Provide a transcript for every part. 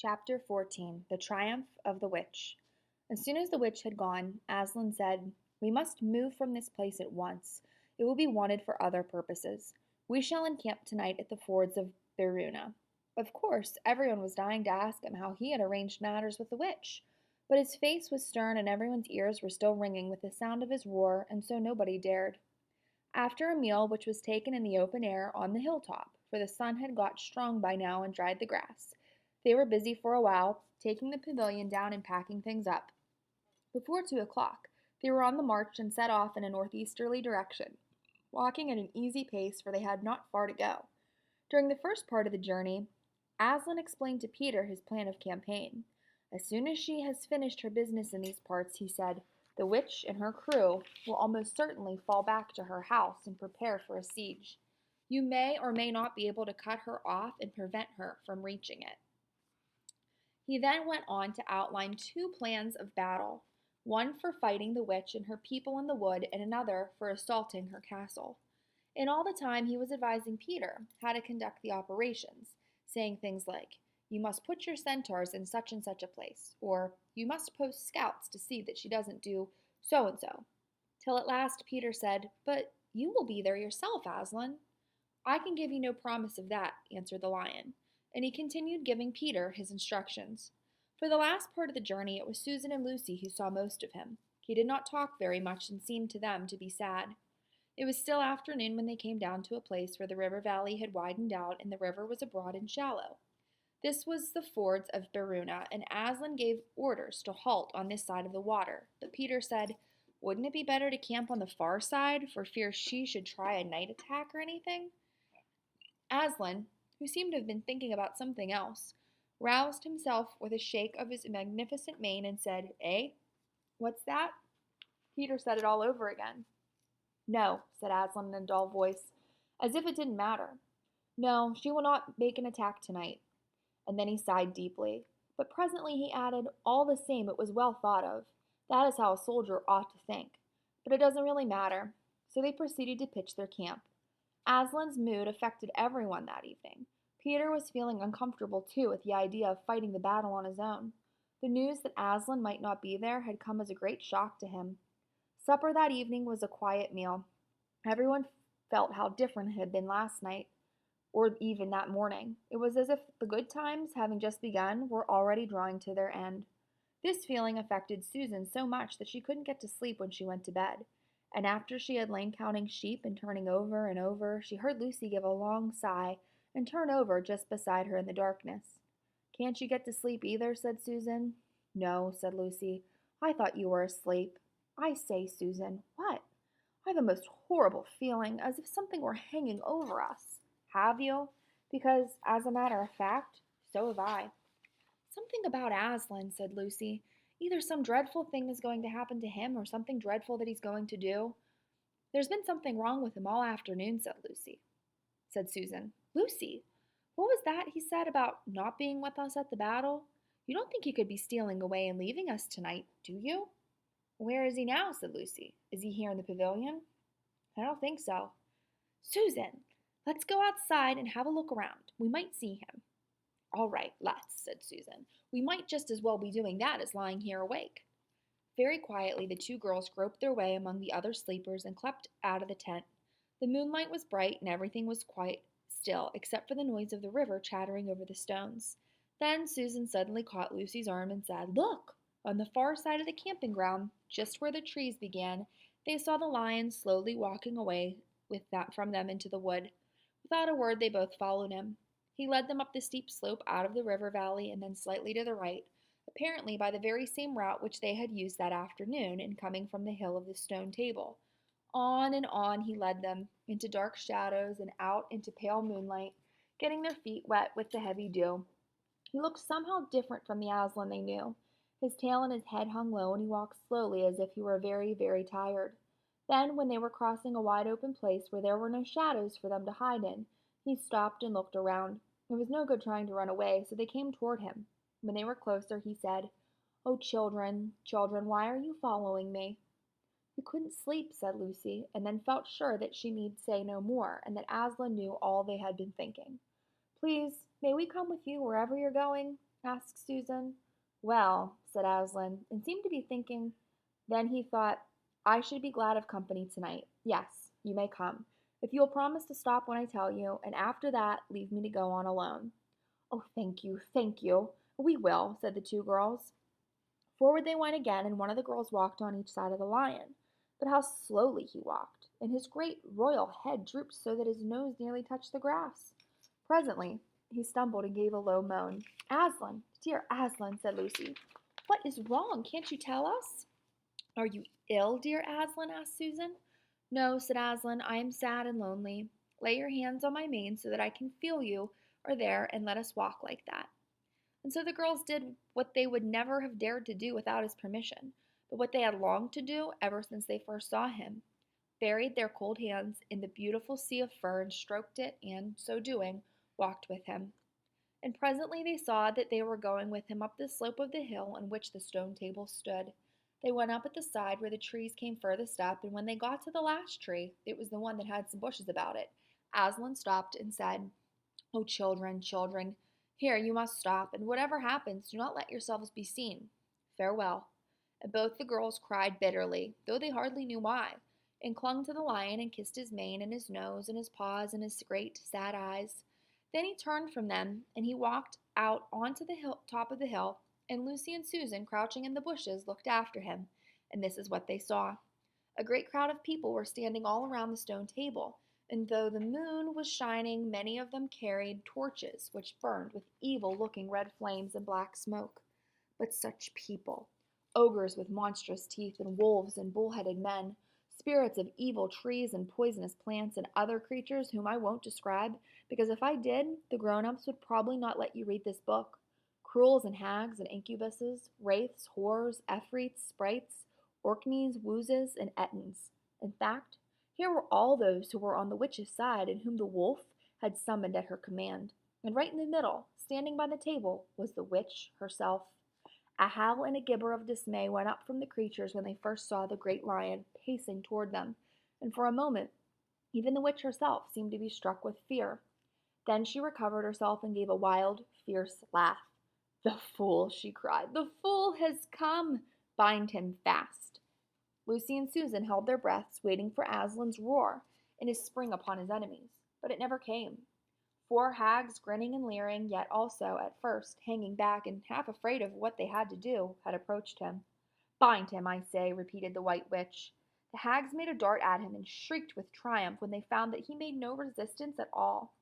Chapter 14 The Triumph of the Witch. As soon as the witch had gone, Aslan said, "We must move from this place at once. It will be wanted for other purposes. We shall encamp tonight at the fords of Beruna." Of course, everyone was dying to ask him how he had arranged matters with the witch. But his face was stern and everyone's ears were still ringing with the sound of his roar, and so nobody dared. After a meal which was taken in the open air on the hilltop, for the sun had got strong by now and dried the grass, they were busy for a while, taking the pavilion down and packing things up. Before 2 o'clock, they were on the march and set off in a northeasterly direction, walking at an easy pace, for they had not far to go. During the first part of the journey, Aslan explained to Peter his plan of campaign. As soon as she has finished her business in these parts, he said, the witch and her crew will almost certainly fall back to her house and prepare for a siege. You may or may not be able to cut her off and prevent her from reaching it. He then went on to outline two plans of battle, one for fighting the witch and her people in the wood, and another for assaulting her castle. And all the time he was advising Peter how to conduct the operations, saying things like, "You must put your centaurs in such and such a place," or "You must post scouts to see that she doesn't do so and so." Till at last Peter said, "But you will be there yourself, Aslan." "I can give you no promise of that," answered the lion, and he continued giving Peter his instructions. For the last part of the journey it was Susan and Lucy who saw most of him. He did not talk very much and seemed to them to be sad. It was still afternoon when they came down to a place where the river valley had widened out and the river was broad and shallow. This was the fords of Beruna, and Aslan gave orders to halt on this side of the water, but Peter said, "Wouldn't it be better to camp on the far side for fear she should try a night attack or anything?" Aslan, who seemed to have been thinking about something else, roused himself with a shake of his magnificent mane and said, "Eh? What's that?" Peter said it all over again. "No," said Aslan in a dull voice, as if it didn't matter. "No, she will not make an attack tonight." And then he sighed deeply. But presently he added, "All the same, it was well thought of. That is how a soldier ought to think. But it doesn't really matter." So they proceeded to pitch their camp. Aslan's mood affected everyone that evening. Peter was feeling uncomfortable too at the idea of fighting the battle on his own. The news that Aslan might not be there had come as a great shock to him. Supper that evening was a quiet meal. Everyone felt how different it had been last night, or even that morning. It was as if the good times, having just begun, were already drawing to their end. This feeling affected Susan so much that she couldn't get to sleep when she went to bed. And after she had lain counting sheep and turning over and over, she heard Lucy give a long sigh and turn over just beside her in the darkness. "Can't you get to sleep either?" said Susan. "No," said Lucy. "I thought you were asleep." "I say, Susan, what?" "I've a most horrible feeling, as if something were hanging over us." "Have you?" "Because, as a matter of fact, so have I." "Something about Aslan," said Lucy. "Either some dreadful thing is going to happen to him or something dreadful that he's going to do." "There's been something wrong with him all afternoon," said Susan. "Lucy, what was that he said about not being with us at the battle? You don't think he could be stealing away and leaving us tonight, do you?" "Where is he now?" said Lucy. "Is he here in the pavilion?" "I don't think so." "Susan, let's go outside and have a look around. We might see him." "All right, let's," said Susan. "We might just as well be doing that as lying here awake." Very quietly the two girls groped their way among the other sleepers and crept out of the tent. The moonlight was bright and everything was quite still except for the noise of the river chattering over the stones. Then Susan suddenly caught Lucy's arm and said, "Look! On the far side of the camping ground, just where the trees began, they saw the lion slowly walking away from them into the wood. Without a word they both followed him. He led them up the steep slope out of the river valley and then slightly to the right, apparently by the very same route which they had used that afternoon in coming from the hill of the stone table. On and on he led them, into dark shadows and out into pale moonlight, getting their feet wet with the heavy dew. He looked somehow different from the Aslan they knew. His tail and his head hung low, and he walked slowly as if he were very, very tired. Then, when they were crossing a wide open place where there were no shadows for them to hide in, he stopped and looked around. It was no good trying to run away, so they came toward him. When they were closer, he said, "Oh, children, children, why are you following me?" "We couldn't sleep," said Lucy, and then felt sure that she need say no more, and that Aslan knew all they had been thinking. "Please, may we come with you wherever you're going?" asked Susan. Well, said Aslan, and seemed to be thinking. Then he thought, I should be glad of company tonight. Yes, you may come, if you will promise to stop when I tell you, and after that leave me to go on alone. Oh, thank you, thank you. We will, said the two girls. Forward they went again, and one of the girls walked on each side of the lion. But how slowly he walked, and his great royal head drooped so that his nose nearly touched the grass. Presently he stumbled and gave a low moan. Aslan, dear Aslan, said Lucy, what is wrong? Can't you tell us? Are you ill, dear Aslan? Asked Susan. No, said Aslan, I am sad and lonely. Lay your hands on my mane so that I can feel you are there, and let us walk like that. And so the girls did what they would never have dared to do without his permission, but what they had longed to do ever since they first saw him. Buried their cold hands in the beautiful sea of fur and stroked it, and, so doing, walked with him. And presently they saw that they were going with him up the slope of the hill on which the stone table stood. They went up at the side where the trees came furthest up, and when they got to the last tree, it was the one that had some bushes about it. Aslan stopped and said, Oh, children, children, here you must stop, and whatever happens, do not let yourselves be seen. Farewell. And both the girls cried bitterly, though they hardly knew why, and clung to the lion and kissed his mane and his nose and his paws and his great sad eyes. Then he turned from them, and he walked out onto the top of the hill, and Lucy and Susan, crouching in the bushes, looked after him, and this is what they saw. A great crowd of people were standing all around the stone table, and though the moon was shining, many of them carried torches which burned with evil-looking red flames and black smoke. But such people! Ogres with monstrous teeth, and wolves and bull-headed men, spirits of evil trees and poisonous plants, and other creatures whom I won't describe, because if I did, the grown-ups would probably not let you read this book. Cruels and hags and incubuses, wraiths, horrors, efreets, sprites, orkneys, woozes, and ettins. In fact, here were all those who were on the witch's side and whom the wolf had summoned at her command. And right in the middle, standing by the table, was the witch herself. A howl and a gibber of dismay went up from the creatures when they first saw the great lion pacing toward them, and for a moment even the witch herself seemed to be struck with fear. Then she recovered herself and gave a wild, fierce laugh. The fool, she cried, the fool has come! Bind him fast. Lucy and Susan held their breaths, waiting for Aslan's roar and his spring upon his enemies, but it never came. Four hags, grinning and leering, yet also, at first, hanging back and half afraid of what they had to do, had approached him. Bind him, I say, repeated the White Witch. The hags made a dart at him and shrieked with triumph when they found that he made no resistance at all.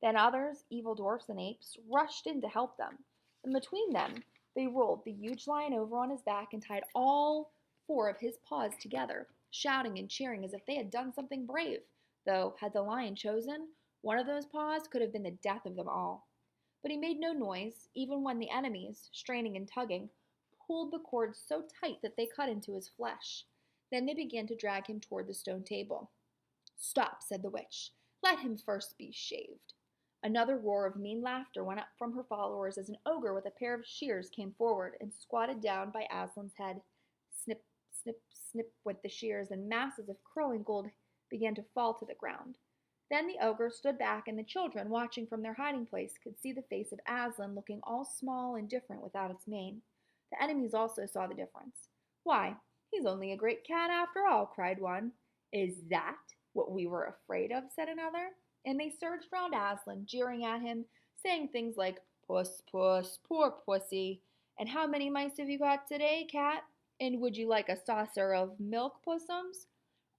Then others, evil dwarfs and apes, rushed in to help them, and between them they rolled the huge lion over on his back and tied all four of his paws together, shouting and cheering as if they had done something brave, though, had the lion chosen, one of those paws could have been the death of them all. But he made no noise, even when the enemies, straining and tugging, pulled the cords so tight that they cut into his flesh. Then they began to drag him toward the stone table. Stop, said the witch. Let him first be shaved. Another roar of mean laughter went up from her followers as an ogre with a pair of shears came forward and squatted down by Aslan's head. Snip, snip, snip went the shears, and masses of curling gold began to fall to the ground. Then the ogre stood back, and the children, watching from their hiding place, could see the face of Aslan looking all small and different without its mane. The enemies also saw the difference. Why, he's only a great cat after all, cried one. Is that what we were afraid of, said another. And they surged round Aslan, jeering at him, saying things like, Puss, puss, poor pussy, and how many mice have you got today, cat? And would you like a saucer of milk, pussums?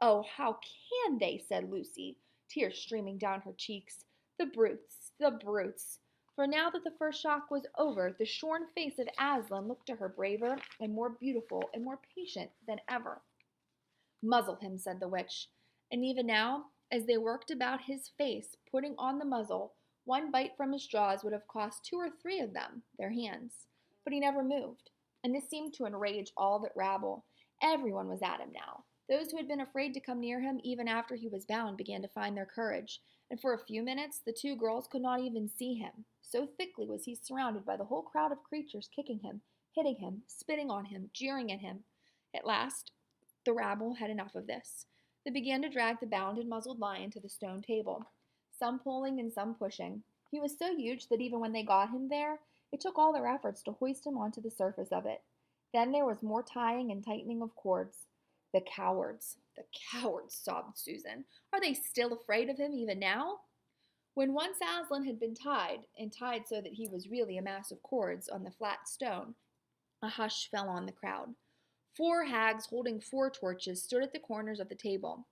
Oh, how can they, said Lucy, tears streaming down her cheeks. The brutes, the brutes. For now that the first shock was over, the shorn face of Aslan looked to her braver and more beautiful and more patient than ever. Muzzle him, said the witch. And even now, as they worked about his face, putting on the muzzle, one bite from his jaws would have cost 2 or 3 of them their hands. But he never moved, and this seemed to enrage all that rabble. Everyone was at him now. Those who had been afraid to come near him even after he was bound began to find their courage, and for a few minutes the two girls could not even see him. So thickly was he surrounded by the whole crowd of creatures kicking him, hitting him, spitting on him, jeering at him. At last, the rabble had enough of this. They began to drag the bound and muzzled lion to the stone table, some pulling and some pushing. He was so huge that even when they got him there, It took all their efforts to hoist him onto the surface of it. Then there was more tying and tightening of cords. The cowards, sobbed Susan. Are they still afraid of him even now? When once Aslan had been tied, and tied so that he was really a mass of cords on the flat stone, a hush fell on the crowd. 4 hags holding 4 torches stood at the corners of the table.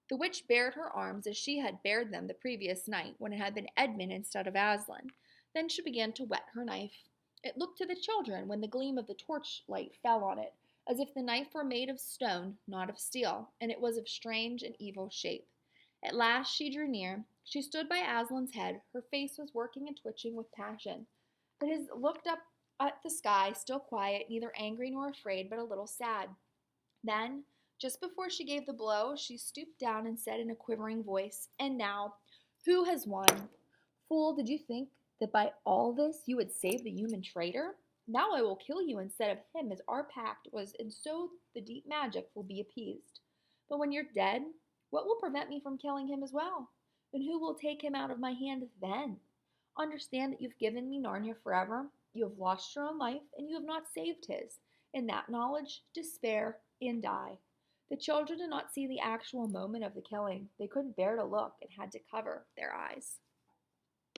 The witch bared her arms as she had bared them the previous night when it had been Edmund instead of Aslan. Then she began to whet her knife. It looked to the children, when the gleam of the torchlight fell on it, as if the knife were made of stone, not of steel, and it was of strange and evil shape. At last she drew near. She stood by Aslan's head. Her face was working and twitching with passion. But his looked up at the sky, still quiet, neither angry nor afraid, but a little sad. Then, just before she gave the blow, she stooped down and said in a quivering voice, "And now, who has won? Fool, did you think that by all this you would save the human traitor? Now I will kill you instead of him, as our pact was, and so the deep magic will be appeased. But when you're dead, what will prevent me from killing him as well? And who will take him out of my hand then? Understand that you've given me Narnia forever. You have lost your own life, and you have not saved his. In that knowledge, despair and die." The children did not see the actual moment of the killing. They couldn't bear to look and had to cover their eyes.